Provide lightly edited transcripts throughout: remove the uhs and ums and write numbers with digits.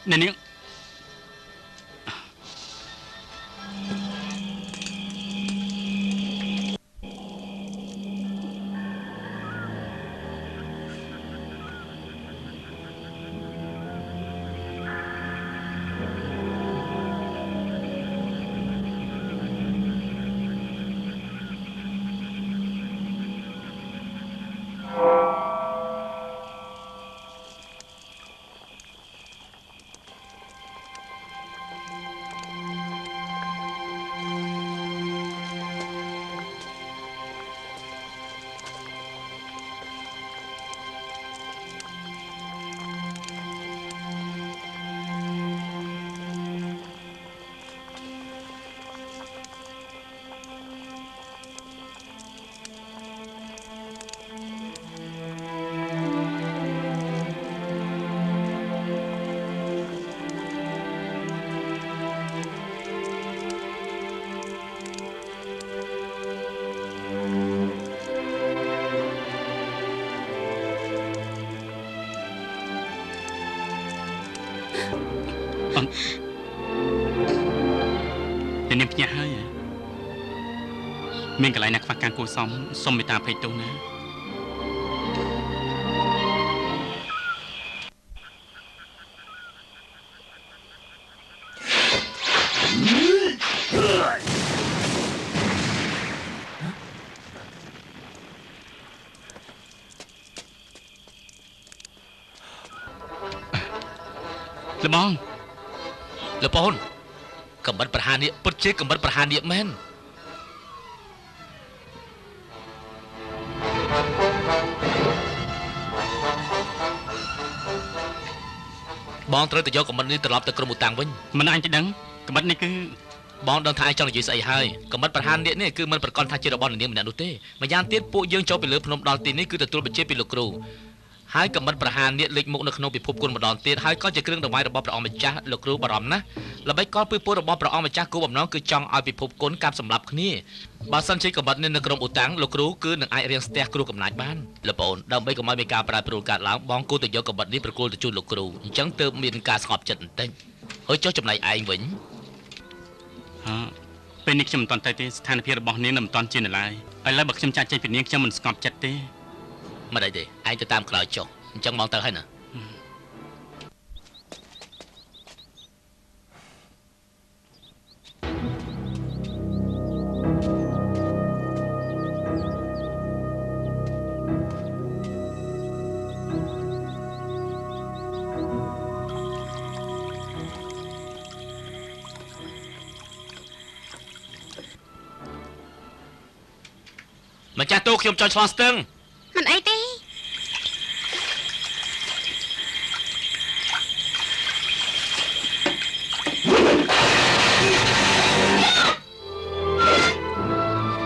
អ្នកនាងអ្នកនាងភ្ញាក់ហើយមានកន្លែងណាខ្វះការគួរសមសុំមេត្តាអភ័យទោសណាលបងលបង កំបិតប្រហាននេះពិតជាកំបិតប្រហាននេះមែនបងត្រូវទៅយកកំបិតនេះត្រឡប់ទៅក្រុមឧតាំងវិញមិនអញទៅដឹងកំបិតនេះគឺបងដឹងថាឯងចង់និយាយស្អីហើយកំបិតប្រហាននេះគឺមិនប្រកាសថាជារបស់នាងម្នាក់នោះទេម្យ៉ាងទៀតពួកយើងចូលពីលើភ្នំដល់ទីនេះគឺទទួលបញ្ជាពីលោកគ្រូហើយកំបិតប្រហាននេះលេចមុខនៅក្នុងពិភពគុណម្ដងទៀតហើយក៏ជាគ្រឿងដង្វាយរបស់ព្រះអង្គម្ចាស់លោកគ្រូបារម្ភណាស់ល្បិចកលពើពុលរបស់ព្រះអង្គម្ចាស់គោបំណងគឺចង់ឲ្យពិភពគុណកាប់សម្លាប់គ្នាបើសិនជាកំបិតនេះនៅក្រុមឧតាំងលោកគ្រូគឺនឹងអាចរៀងស្ទះគ្រូកំណាចបានលោកប្អូនដើម្បីកុំឲ្យមានការប្រែប្រួលកើតឡើងបងគួរទៅយកកំបិតនេះប្រគល់ទៅជូនលោកគ្រូអញ្ចឹងទើបមានការស្ងប់ចិត្តបន្តិចហើយចុះចំណែកឯងវិញពេលនេះខ្ញុំមិនទាន់ទៅទេស្ថានភាពរបស់នាងនៅមិនទាន់ជានៅឡើយឥឡូវបើខ្ញុំចាក់ចេញពីនាងខ្ញុំមិនស្ងប់ចិត្តទេមិនអីទេឯងទៅតាមក្រោយចុះអញ្ចឹងមកទៅហើយណាម្ចាស់ទូខ្ញុំចង់ឆ្លងស្ទឹងមិនអីទេ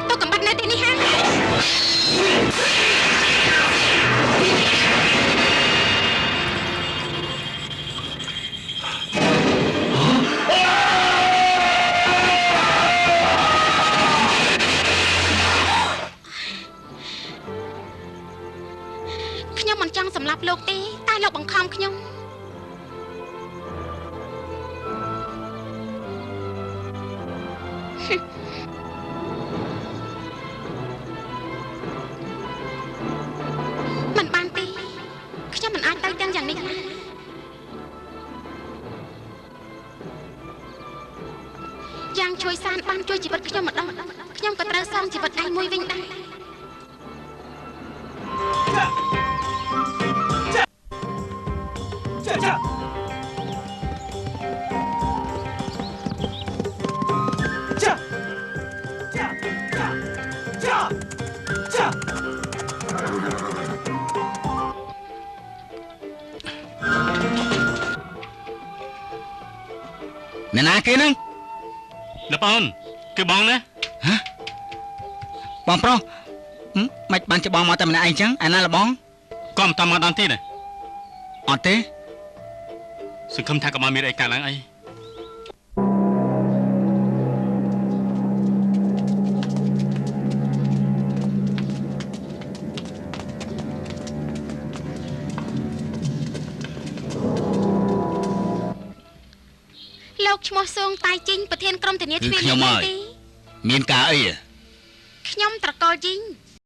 ទូកំបាត់នៅទីនេះហើយសម្រាប់លោកទេតែលោកបង្ខំខ្ញុំមិនបានទេខ្ញុំមិនអាចទៅទាំងយ៉ាងនេះណាយ៉ាងជួយសានបានជួយជីវិតខ្ញុំម្ដងខ្ញុំក៏ត្រូវសងជីវិតឯងមួយវិញដែរអ្នកណាគេហ្នឹងលោកបងគឺបងណាហ៎បងប្រុសមិនបានជាបងមកតែម្នាក់ឯងចឹងអាណាលបងក៏មិនតាមមកដល់ទីដែរអត់ទេសង្ឃឹមថាក៏មកមានអីកើតឡើងអី លោកឈ្មោះសួងតៃជីងប្រធានក្រុមធានាទ្វារនេះទេមានការអីខ្ញុំត្រកលជីង